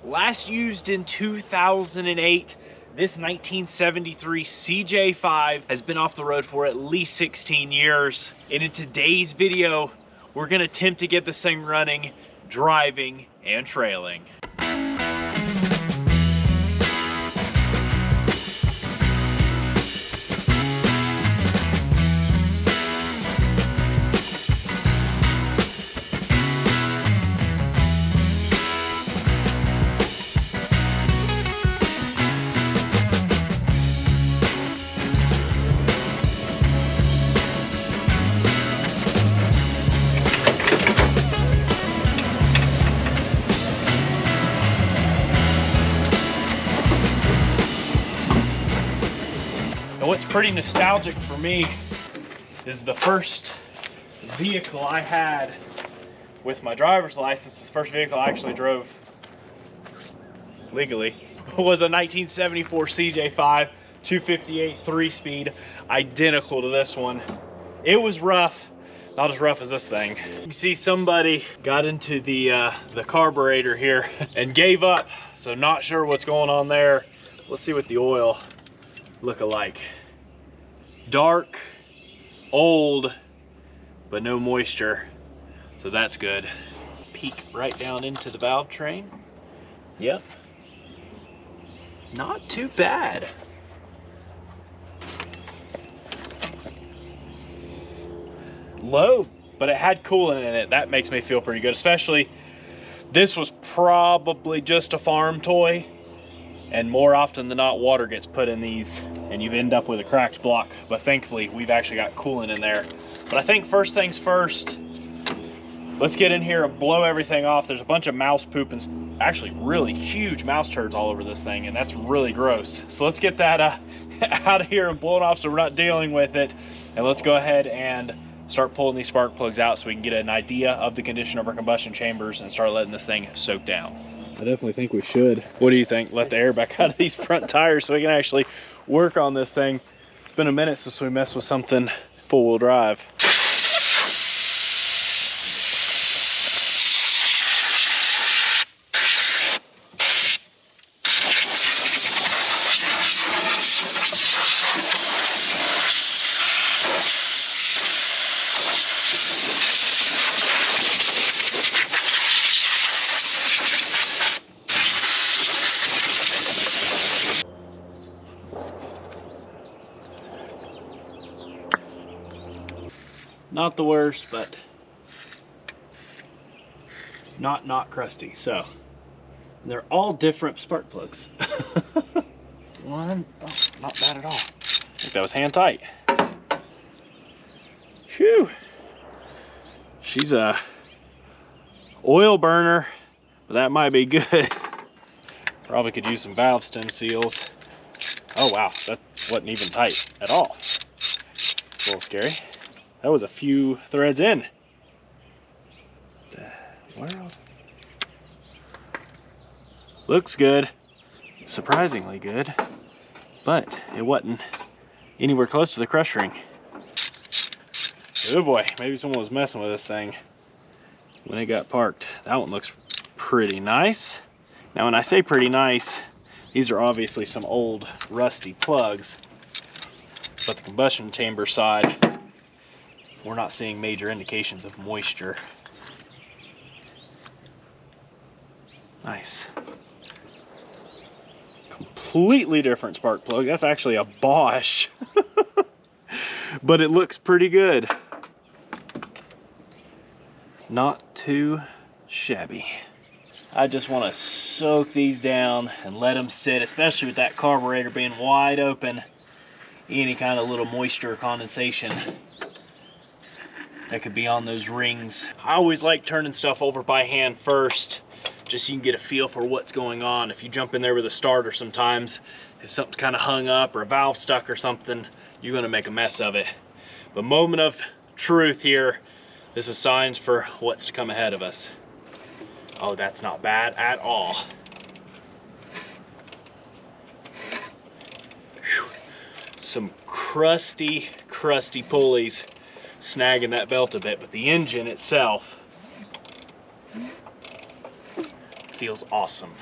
last used in 2008. This 1973 CJ5 has been off the road for at least 16 years. And in today's video, we're gonna attempt to get this thing running, driving, and trailing. What's pretty nostalgic for me is the first vehicle I had with my driver's license. The first vehicle I actually drove legally was a 1974 CJ5 258 3-speed, identical to this one. It was rough, not as rough as this thing. You see somebody got into the carburetor here and gave up, so not sure what's going on there. Let's see what the oil look alike. Dark, old, but no moisture, so that's good. Peek right down into the valve train. Yep, not too bad. Low, but it had coolant in it. That makes me feel pretty good, especially this was probably just a farm toy, and more often than not water gets put in these and you end up with a cracked block, but thankfully we've actually got coolant in there. But I think first things first, let's get in here and blow everything off. There's a bunch of mouse poop and actually really huge mouse turds all over this thing, and that's really gross. So let's get that out of here and blow it off so we're not dealing with it. And let's go ahead and start pulling these spark plugs out so we can get an idea of the condition of our combustion chambers and start letting this thing soak down. I definitely think we should. What do you think? Let the air back out of these front tires so we can actually work on this thing. It's been a minute since we messed with something four-wheel drive. Not the worst, but not crusty. So they're all different spark plugs. One, oh, not bad at all. I think that was hand tight. Phew. She's a oil burner, but that might be good. Probably could use some valve stem seals. Oh wow, that wasn't even tight at all. A little scary. That was a few threads in. The world. Looks good, surprisingly good, but it wasn't anywhere close to the crush ring. Oh boy, maybe someone was messing with this thing when it got parked. That one looks pretty nice. Now when I say pretty nice, these are obviously some old rusty plugs, but the combustion chamber side, we're not seeing major indications of moisture. Nice. Completely different spark plug. That's actually a Bosch. But it looks pretty good. Not too shabby. I just want to soak these down and let them sit, especially with that carburetor being wide open. Any kind of little moisture or condensation that could be on those rings. I always like turning stuff over by hand first, just so you can get a feel for what's going on. If you jump in there with a starter sometimes, if something's kind of hung up or a valve stuck or something, you're gonna make a mess of it. But moment of truth here, this is signs for what's to come ahead of us. Oh, that's not bad at all. Whew. Some crusty pulleys snagging that belt a bit, but the engine itself feels awesome.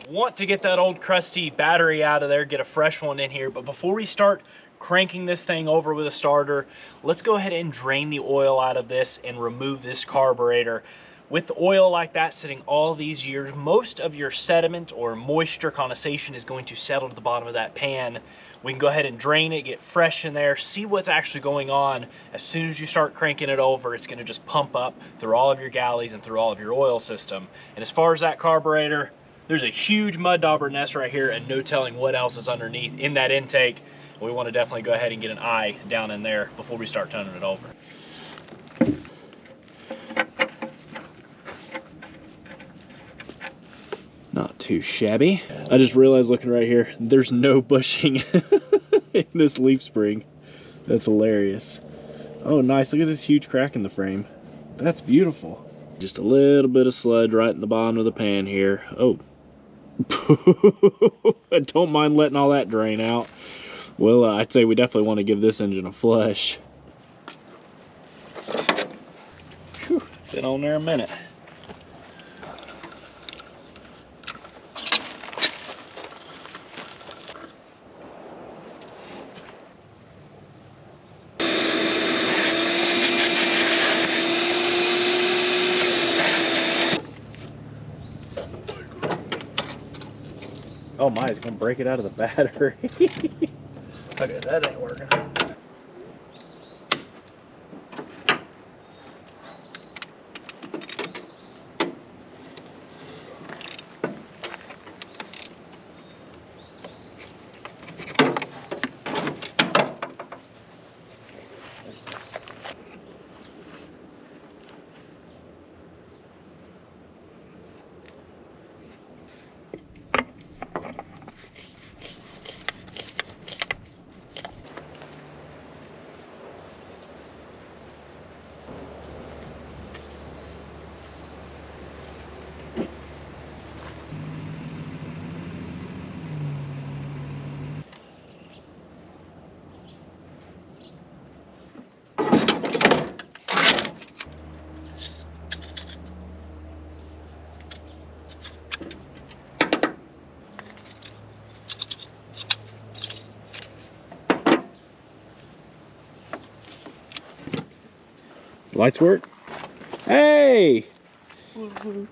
Want to get that old crusty battery out of there, get a fresh one in here, but before we start cranking this thing over with a starter, let's go ahead and drain the oil out of this and remove this carburetor. With the oil like that sitting all these years, most of your sediment or moisture condensation is going to settle to the bottom of that pan. We can go ahead and drain it, get fresh in there, see what's actually going on. As soon as you start cranking it over, it's gonna just pump up through all of your galleys and through all of your oil system. And as far as that carburetor, there's a huge mud dauber nest right here and no telling what else is underneath in that intake. We want to definitely go ahead and get an eye down in there before we start turning it over. Not too shabby. I just realized looking right here, there's no bushing in this leaf spring. That's hilarious. Oh, nice. Look at this huge crack in the frame. That's beautiful. Just a little bit of sludge right in the bottom of the pan here. Oh. I don't mind letting all that drain out. Well, I'd say we definitely want to give this engine a flush. Whew, been on there a minute. Oh my, it's gonna break it out of the battery. Okay, that ain't working. Lights work? Hey!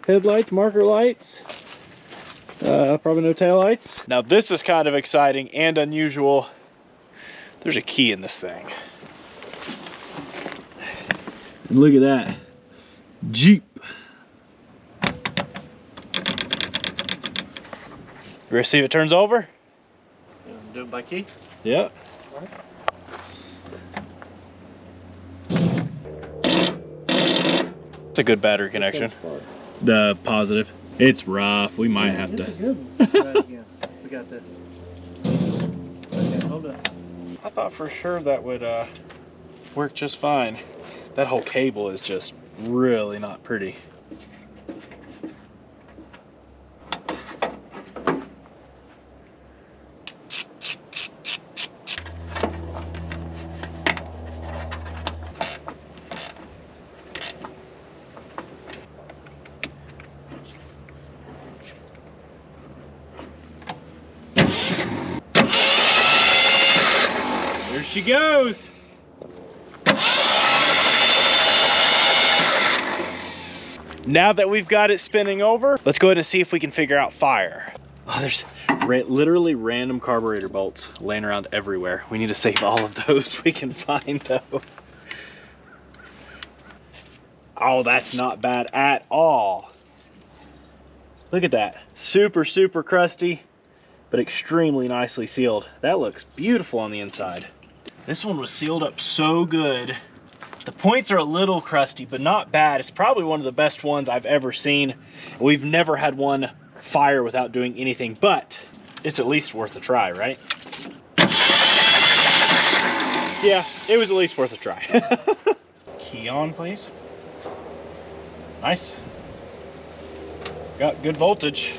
Headlights, marker lights. Probably no tail lights. Now this is kind of exciting and unusual. There's a key in this thing. And look at that. Jeep. You ready to see if it turns over? Do it by key? Yep. All right. It's a good battery connection. The positive. It's rough. We might have to. Try it again. We got this. Okay, hold up. I thought for sure that would work just fine. That whole cable is just really not pretty. There she goes. Now that we've got it spinning over, let's go ahead and see if we can figure out fire. Oh, there's literally random carburetor bolts laying around everywhere. We need to save all of those we can find though. Oh, that's not bad at all. Look at that. Super, super crusty, but extremely nicely sealed. That looks beautiful on the inside. This one was sealed up so good. The points are a little crusty, but not bad. It's probably one of the best ones I've ever seen. We've never had one fire without doing anything, but it's at least worth a try, right? Yeah, it was at least worth a try. Key on, please. Nice. Got good voltage.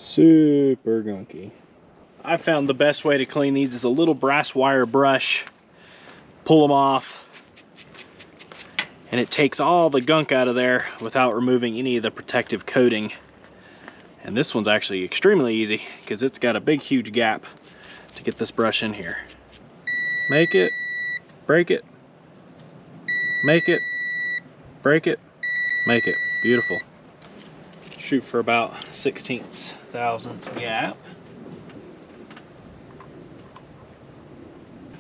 Super gunky. I found the best way to clean these is a little brass wire brush. Pull them off, and it takes all the gunk out of there without removing any of the protective coating. And this one's actually extremely easy because it's got a big, huge gap to get this brush in here. Make it, break it, make it, break it, make it. Beautiful. Shoot for about 1/16 thousandths gap.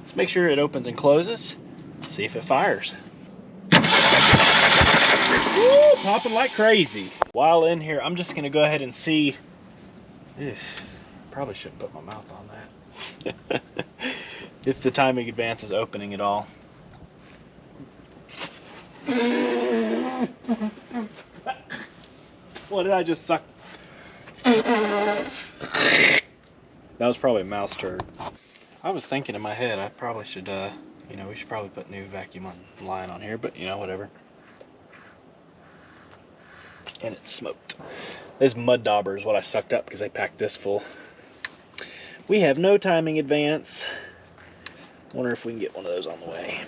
Let's make sure it opens and closes. See if it fires. Woo, popping like crazy. While in here, I'm just gonna go ahead and see. Probably shouldn't put my mouth on that. If the timing advance is opening at all. What did I just suck? That was probably a mouse turd. I was thinking in my head, I probably should, you know, we should probably put new vacuum line on here, but you know, whatever. And it smoked. This mud dauber is what I sucked up because I packed this full. We have no timing advance. Wonder if we can get one of those on the way.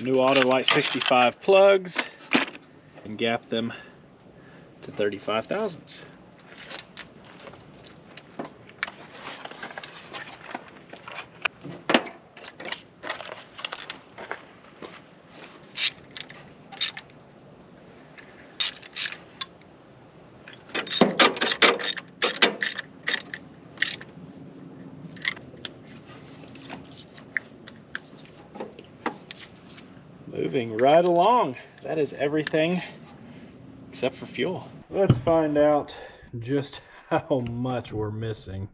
New Autolite 65 plugs and gap them to 35 thousandths. Moving right along. That is everything except for fuel. Let's find out just how much we're missing.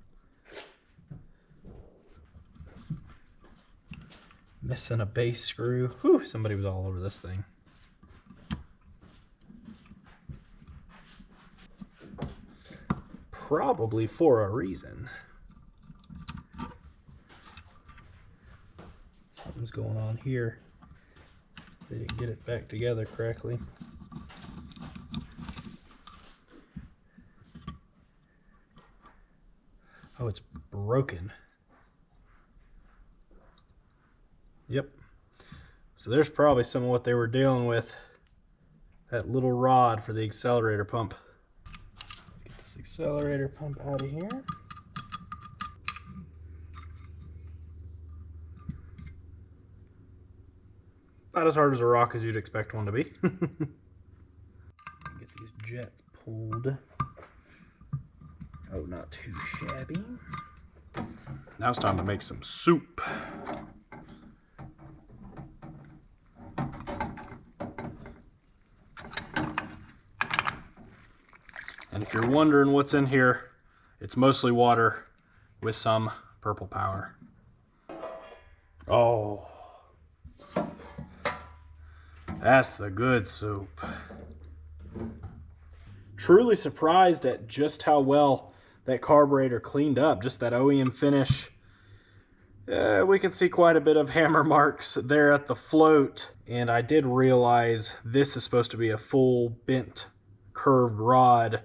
Missing a base screw. Whew, somebody was all over this thing. Probably for a reason. Something's going on here. They didn't get it back together correctly. Oh, it's broken. Yep. So there's probably some of what they were dealing with. That little rod for the accelerator pump. Let's get this accelerator pump out of here. Not as hard as a rock as you'd expect one to be. Get these jets pulled. Oh, not too shabby. Now it's time to make some soup. And if you're wondering what's in here, it's mostly water with some purple power. Oh, that's the good soup. Truly surprised at just how well that carburetor cleaned up. Just that OEM finish. We can see quite a bit of hammer marks there at the float. And I did realize this is supposed to be a full bent curved rod.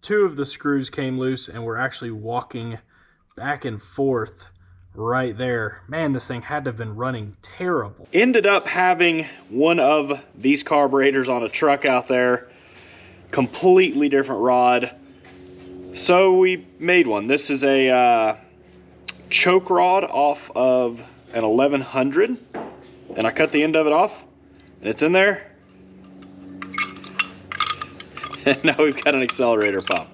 Two of the screws came loose and we're actually walking back and forth right there. Man, this thing had to have been running terrible. Ended up having one of these carburetors on a truck out there. Completely different rod. So we made one. This is a choke rod off of an 1100. And I cut the end of it off. And it's in there. And now we've got an accelerator pump.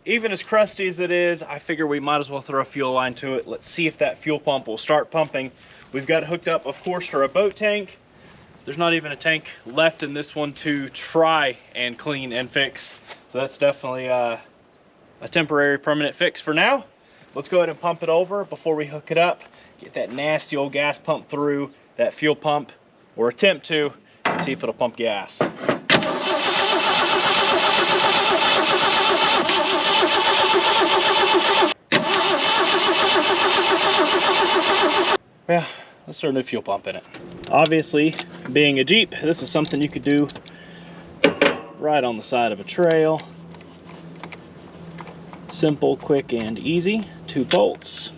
Even as crusty as it is, I figure we might as well throw a fuel line to it. Let's see if that fuel pump will start pumping. We've got it hooked up, of course, to our boat tank. There's not even a tank left in this one to try and clean and fix. So that's definitely a temporary permanent fix for now. Let's go ahead and pump it over before we hook it up. Get that nasty old gas pump through that fuel pump, or attempt to, and see if it'll pump gas. Yeah, let's throw a new fuel pump in it. Obviously, being a Jeep, this is something you could do right on the side of a trail. Simple, quick, and easy. 2 bolts.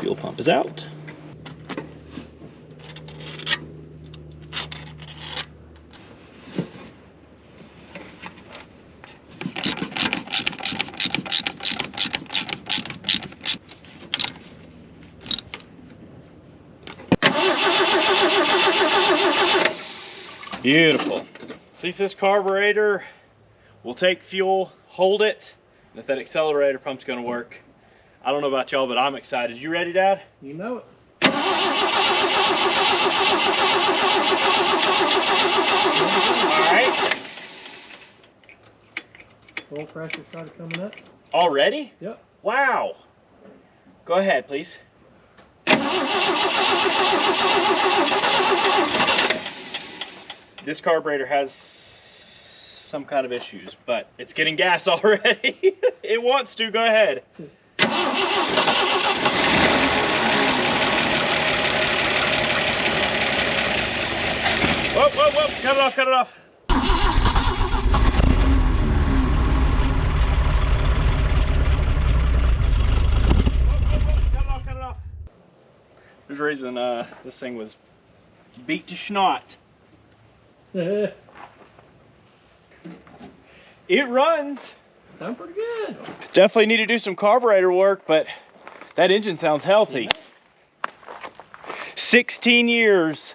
Fuel pump is out. Beautiful. See if this carburetor will take fuel, hold it, and if that accelerator pump's gonna work. I don't know about y'all, but I'm excited. You ready, Dad? You know it. All right. Oil pressure started coming up. Already? Yep. Wow. Go ahead, please. This carburetor has some kind of issues, but it's getting gas already. It wants to. Go ahead. Whoa, whoa, whoa. Cut it off, cut it off. Cut it off. There's a reason this thing was beat to snot. It runs. Sounds pretty good. Definitely need to do some carburetor work, but that engine sounds healthy. Yeah. 16 years.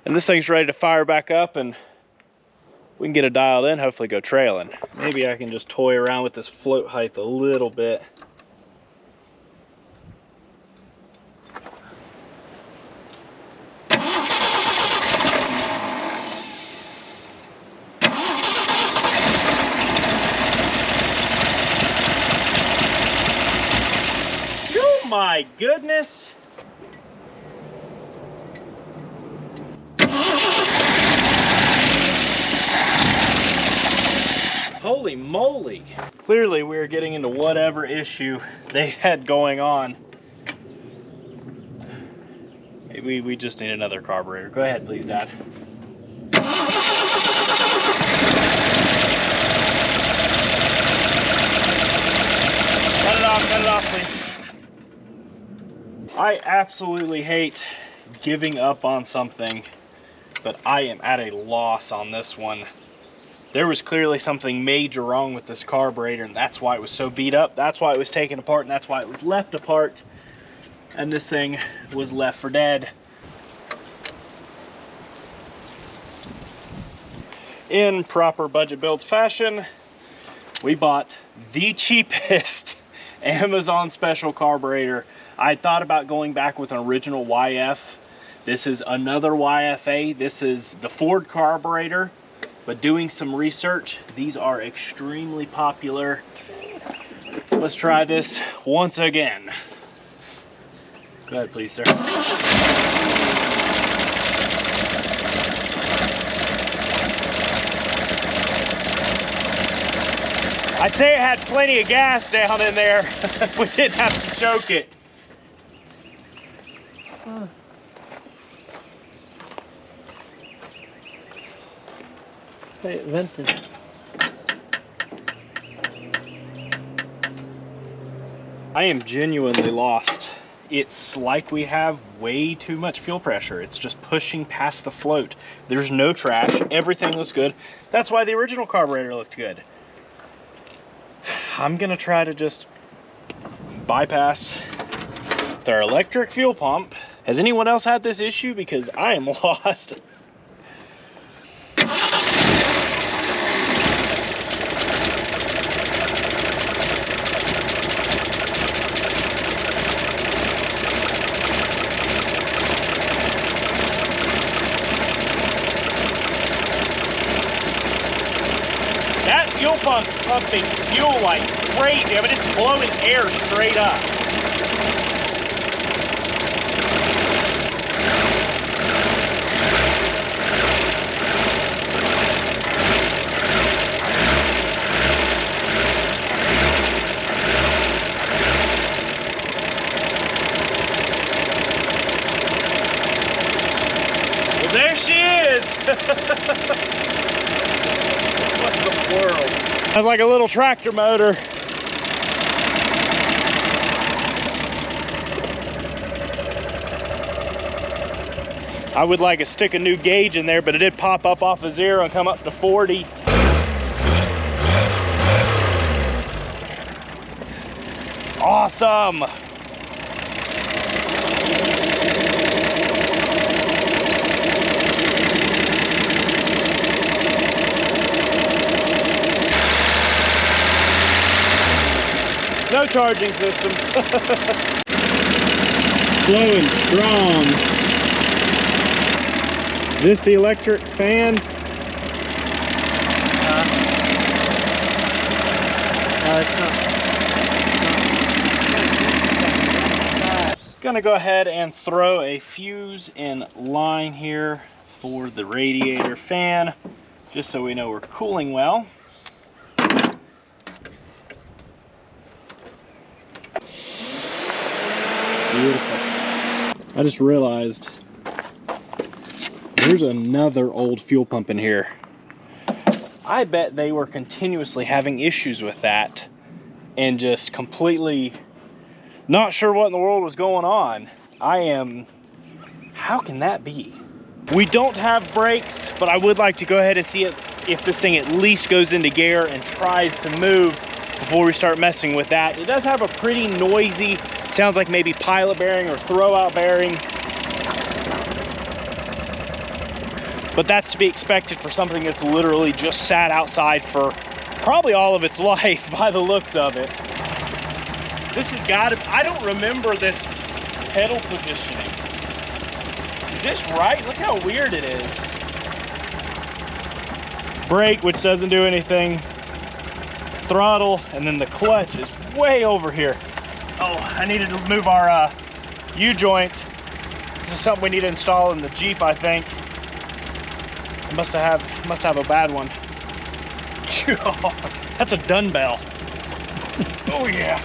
And this thing's ready to fire back up, and we can get it dialed in, hopefully go trailing. Maybe I can just toy around with this float height a little bit. My goodness. Holy moly. Clearly we're getting into whatever issue they had going on. Maybe we just need another carburetor. Go ahead, please, Dad. Cut it off, please. I absolutely hate giving up on something, but I am at a loss on this one. There was clearly something major wrong with this carburetor, and that's why it was so beat up. That's why it was taken apart, and that's why it was left apart. And this thing was left for dead. In proper budget builds fashion, we bought the cheapest Amazon special carburetor. I thought about going back with an original YF. This is another YFA. This is the Ford carburetor, but doing some research, these are extremely popular. Let's try this once again. Go ahead, please, sir. I'd say it had plenty of gas down in there. We didn't have to choke it. Hey, it vented. I am genuinely lost. It's like we have way too much fuel pressure. It's just pushing past the float. There's no trash. Everything looks good. That's why the original carburetor looked good. I'm gonna try to just bypass with our electric fuel pump. Has anyone else had this issue? Because I am lost. fuel pump's pumping fuel like crazy. I mean, it's blowing air straight up. Well, there she is. What in the world? Sounds like a little tractor motor. I would like to stick a new gauge in there, but it did pop up off of 0 and come up to 40. Awesome. No charging system. Flowing strong. Is this the electric fan? It's not. Gonna go ahead and throw a fuse in line here for the radiator fan, just so we know we're cooling well. Beautiful. I just realized there's another old fuel pump in here. I bet they were continuously having issues with that and just completely not sure what in the world was going on. How can that be? We don't have brakes, but I would like to go ahead and see if this thing at least goes into gear and tries to move before we start messing with that. It does have a pretty noisy, sounds like maybe pilot bearing or throwout bearing. But that's to be expected for something that's literally just sat outside for probably all of its life by the looks of it. This has got to, I don't remember this pedal positioning. Is this right? Look how weird it is. Brake, which doesn't do anything. Throttle, and then the clutch is way over here. Oh, I needed to move our U-joint. This is something we need to install in the Jeep, I think. I must have a bad one. That's a dumbbell. Oh yeah.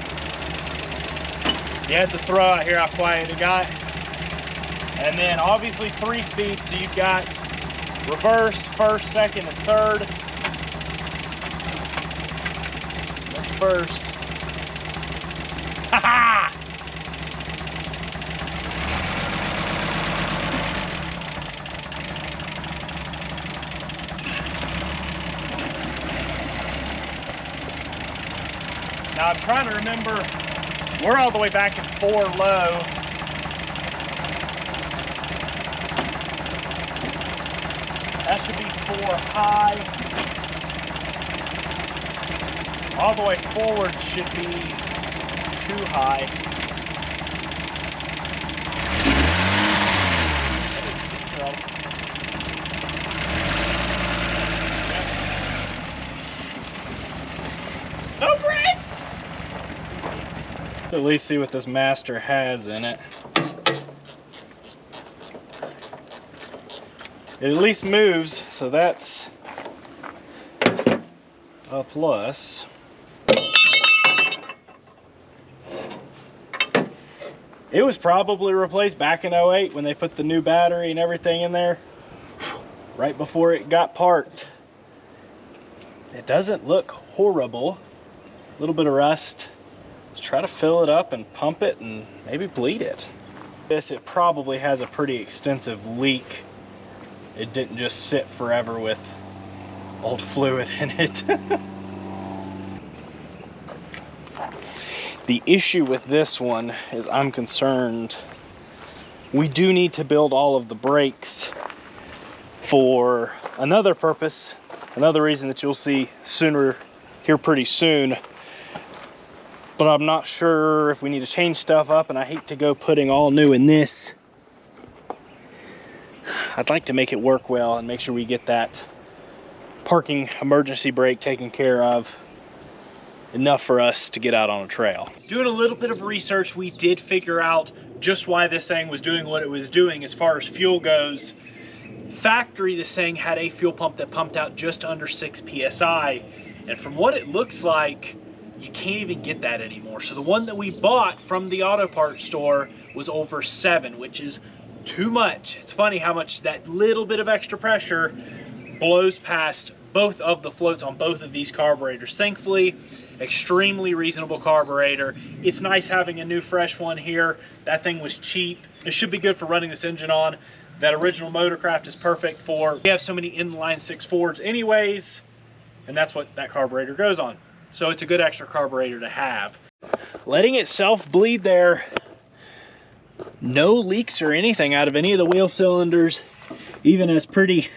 Yeah, it's a throw out here how quiet it got. And then obviously 3 speeds, so you've got reverse, first, second, and third. That's first. Ha ha! Now I'm trying to remember, we're all the way back at 4 low. That should be 4 high. All the way forward should be 2 high. No brakes! At least see what this master has in it. It at least moves, so that's a plus. It was probably replaced back in 08 when they put the new battery and everything in there, right before it got parked. It doesn't look horrible. A little bit of rust. Let's try to fill it up and pump it and maybe bleed it. It probably has a pretty extensive leak. It didn't just sit forever with old fluid in it. The issue with this one is I'm concerned we do need to build all of the brakes for another purpose, another reason that you'll see sooner here pretty soon. But I'm not sure if we need to change stuff up, and I hate to go putting all new in this. I'd like to make it work well and make sure we get that parking emergency brake taken care of. Enough for us to get out on a trail. Doing a little bit of research, we did figure out just why this thing was doing what it was doing as far as fuel goes. Factory, this thing had a fuel pump that pumped out just under 6 PSI. And from what it looks like, you can't even get that anymore. So the one that we bought from the auto parts store was over 7, which is too much. It's funny how much that little bit of extra pressure blows past both of the floats on both of these carburetors. Thankfully, extremely reasonable carburetor. It's nice having a new fresh one here. That thing was cheap. It should be good for running this engine on. That original Motorcraft is perfect for, we have so many inline 6 Fords anyways, and that's what that carburetor goes on. So it's a good extra carburetor to have. Letting it self-bleed there. No leaks or anything out of any of the wheel cylinders, even as pretty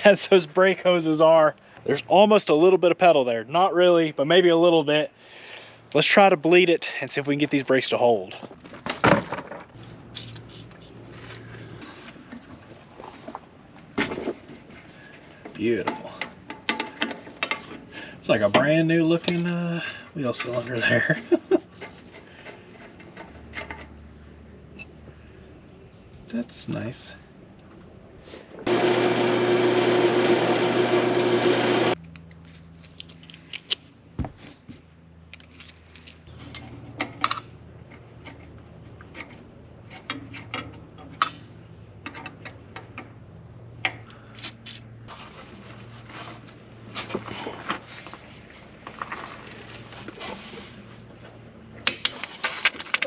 as those brake hoses are. There's almost a little bit of pedal there. Not really, but maybe a little bit. Let's try to bleed it and see if we can get these brakes to hold. Beautiful. It's like a brand new looking wheel cylinder there. That's nice.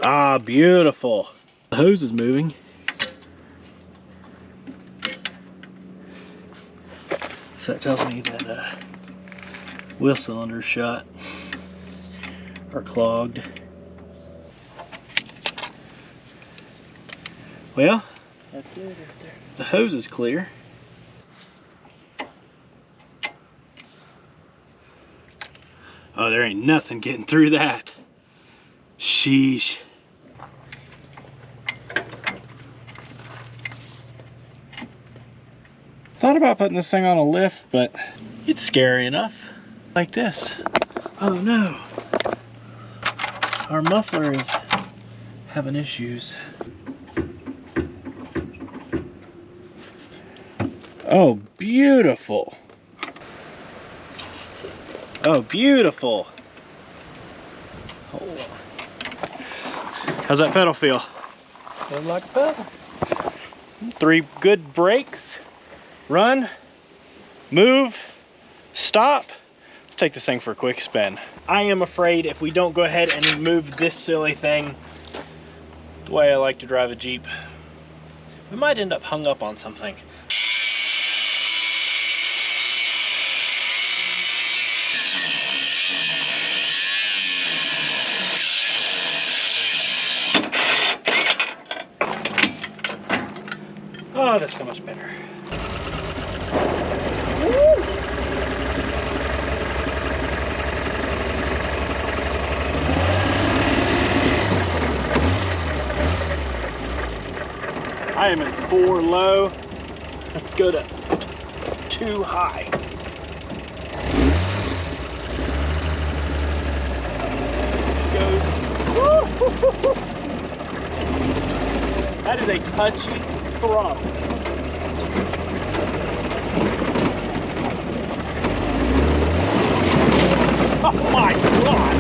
Ah, beautiful. The hose is moving. So that tells me that wheel cylinder shot are clogged. Well, that's good right there. The hose is clear. Oh, there ain't nothing getting through that. Sheesh. Thought about putting this thing on a lift, but it's scary enough. Like this. Oh no. Our muffler is having issues. Oh, beautiful. Oh, beautiful. Hold on. How's that pedal feel? Feels like a pedal. 3 good brakes. Run, move, stop. Let's take this thing for a quick spin. I am afraid if we don't go ahead and remove this silly thing, the way I like to drive a Jeep, we might end up hung up on something. Oh, that's so much better. I am in 4 low. Let's go to 2 high. There she goes. Woo! That is a touchy throttle. Oh my God!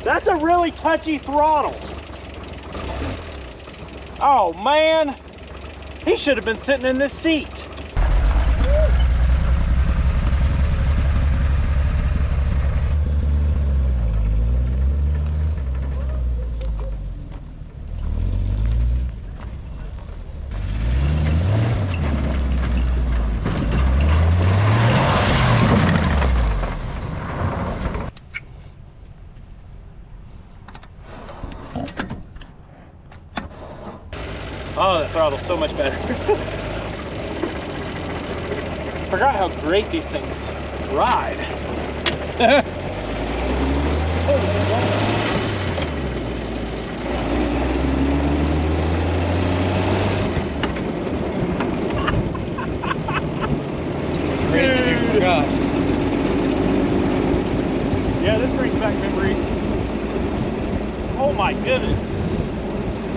That's a really touchy throttle. Oh man, he should have been sitting in this seat. Oh, the throttle's so much better. Forgot how great these things ride. my goodness.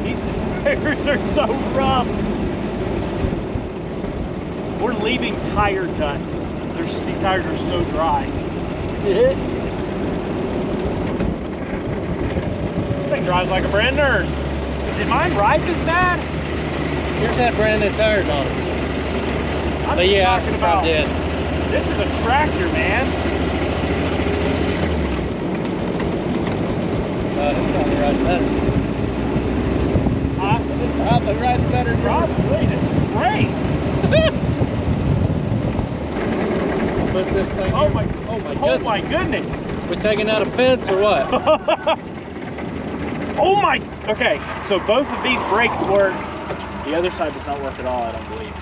These tires are so rough. We're leaving tire dust. These tires are so dry. This thing drives like a brand nerd. Did mine ride this bad? Yours had brand new tires on it. I'm But just yeah, talking about, I did. this is a tractor, man. It probably rides better. Probably rides better. Probably. This is great. Put this thing. Oh here. my Oh my my goodness. We taking out a fence or what? Oh my, okay, so both of these brakes work. The other side does not work at all, I don't believe.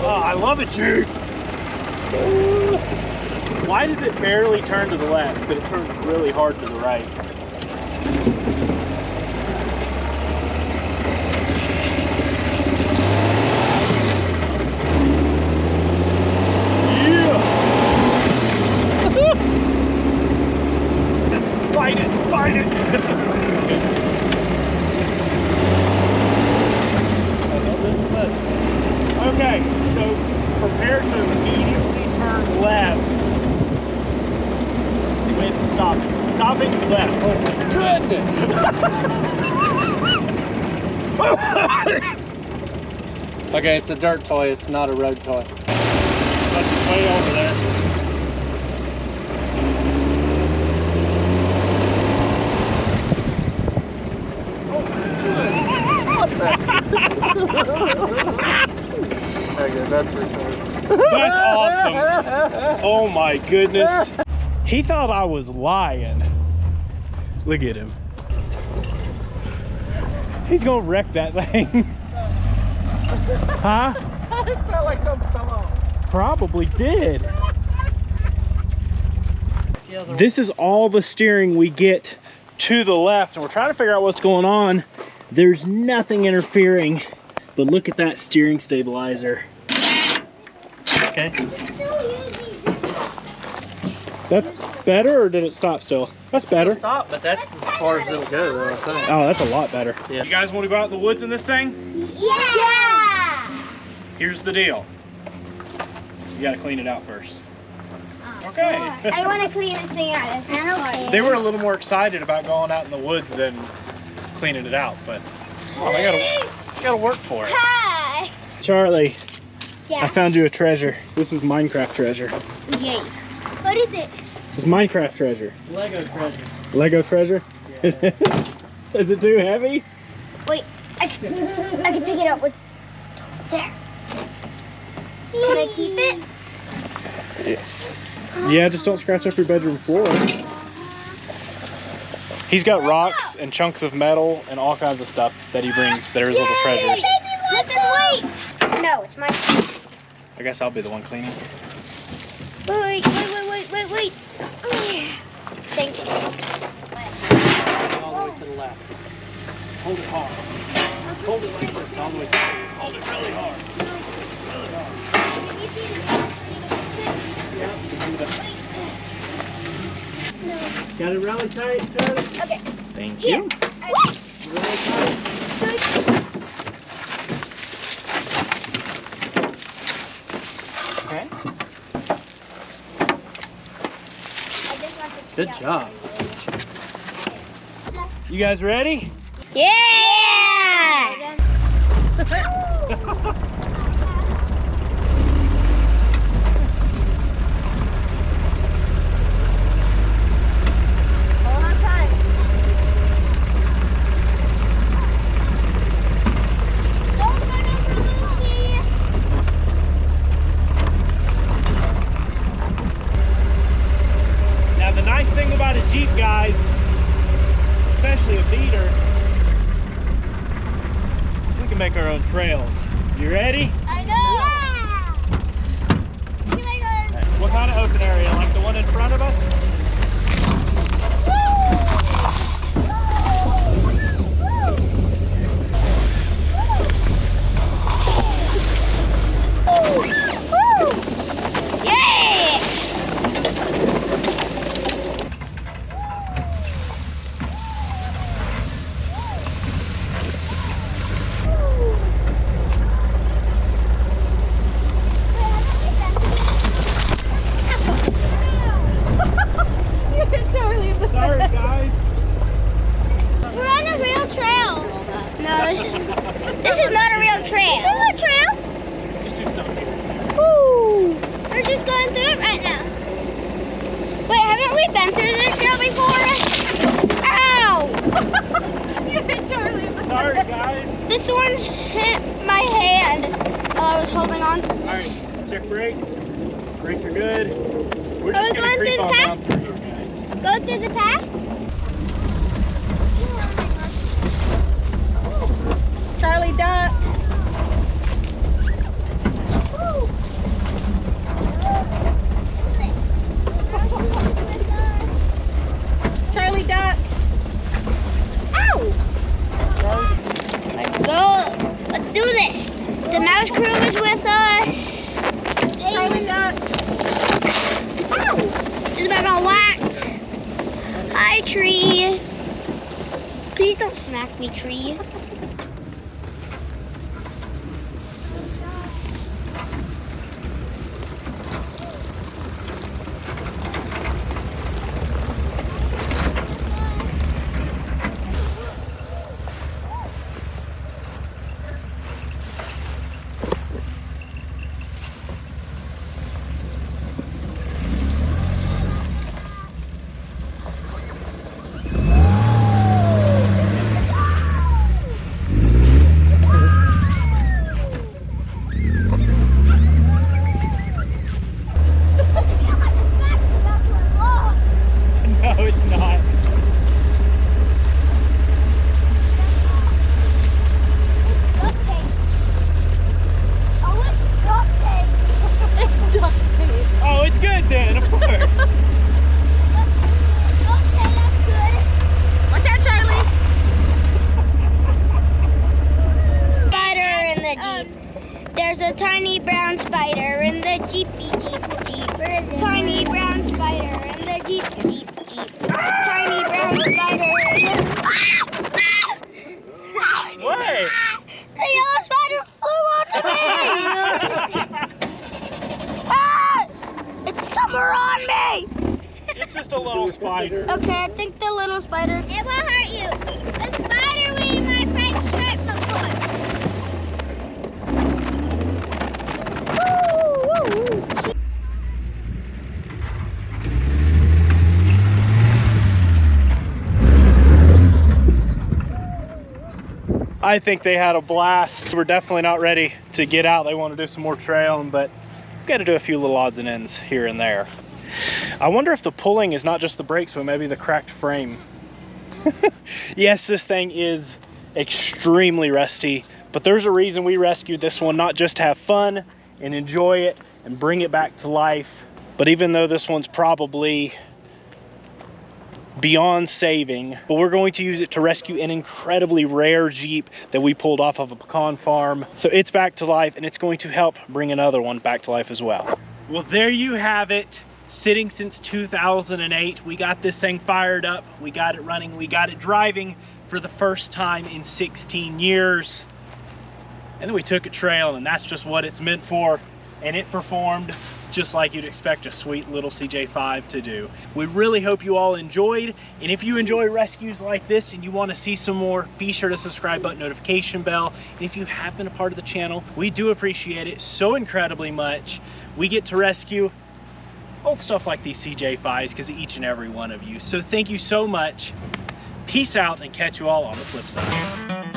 Oh, I love it, Jude. Why does it barely turn to the left, but it turns really hard to the right? Fight it, fight it! Okay, so prepare to immediately turn left when stopping. Stopping left. Oh my goodness! Okay, it's a dirt toy, it's not a road toy. That's way over there. Okay, that's retarded. That's awesome. Oh my goodness. He thought I was lying. Look at him. He's gonna wreck that thing. Huh? It sounded like something fell off. Probably did. This is all the steering we get to the left, and we're trying to figure out what's going on. There's nothing interfering, but look at that steering stabilizer. Okay. That's better, or did it stop still? That's better. Stop, but that's as far as it'll go, though, I think. Oh, that's a lot better. Yeah. You guys want to go out in the woods in this thing? Yeah! Here's the deal. You gotta clean it out first. Okay. I want to clean this thing out. It's not okay. They were a little more excited about going out in the woods than cleaning it out, but oh, they gotta work for it. Hi! Charlie, Yeah. I found you a treasure. This is Minecraft treasure. Yay. What is it? It's Minecraft treasure. Lego treasure. Lego treasure? Yeah. Is it too heavy? Wait, I can pick it up with... There. Can I keep it? Yeah, just don't scratch up your bedroom floor. He's got rocks and chunks of metal and all kinds of stuff that he brings that are his little treasures. Lift and wait. No, it's mine. I guess I'll be the one cleaning. Wait. Thank you. All the way to the left. Hold it hard. Hold it like this, all the way down. Hold it really hard. Really hard. Got it really tight, Charlie? Okay. Thank Here. you. Really tight. Okay. Good job. You guys ready? Yeah! Hold on tight. Don't run over Lucy. Now the nice thing about a Jeep, guys, especially a beater, is we can make our own trails. You ready? I know. Yeah. Can I go? What kind of open area? Like the one in front of us? Yeah! we been through this trail before? Ow! You hit Charlie. Sorry, guys. The thorns hit my hand while I was holding on to All right, check brakes. Brakes are good. We're Are just we gonna going creep through on the down through here, guys. Go through the path? Charlie, duck. Charlie, duck. Ow! Let's go. Let's do this. The mouse crew is with us. Charlie, duck. Ow! Just about got whacked. Hi, tree. Please don't smack me, tree. No, it's not. Duct tape. Oh, it's duct tape. It's duck tape. Oh, it's good then, of course. Okay, that's good. Watch out, Charlie. Spider in the Jeep. There's a tiny brown spider in the Jeepy Jeep Jeep. Where is it? Tiny brown spider in the Jeep Jeep Jeep. Tiny brown spider in the... What? The yellow spider flew onto me! Ah! It's somewhere on me! It's just a little spider. Okay, I think the little spider... It won't hurt you. The spider made my friend shirt before. I think they had a blast. We're definitely not ready to get out. They want to do some more trailing, but we've got to do a few little odds and ends here and there. I wonder if the pulling is not just the brakes, but maybe the cracked frame. Yes, this thing is extremely rusty, but there's a reason we rescued this one, not just to have fun and enjoy it and bring it back to life, but even though this one's probably beyond saving, but we're going to use it to rescue an incredibly rare Jeep that we pulled off of a pecan farm. So it's back to life, and it's going to help bring another one back to life as well. Well, there you have it. Sitting since 2008. We got this thing fired up, we got it running, we got it driving for the first time in 16 years. And then we took it trailing, and that's just what it's meant for. And it performed just like you'd expect a sweet little CJ5 to do. We really hope you all enjoyed, and if you enjoy rescues like this and you want to see some more, be sure to subscribe button, notification bell, and if you have been a part of the channel, we do appreciate it so incredibly much. We get to rescue old stuff like these CJ5s because of each and every one of you. So thank you so much. Peace out, and catch you all on the flip side.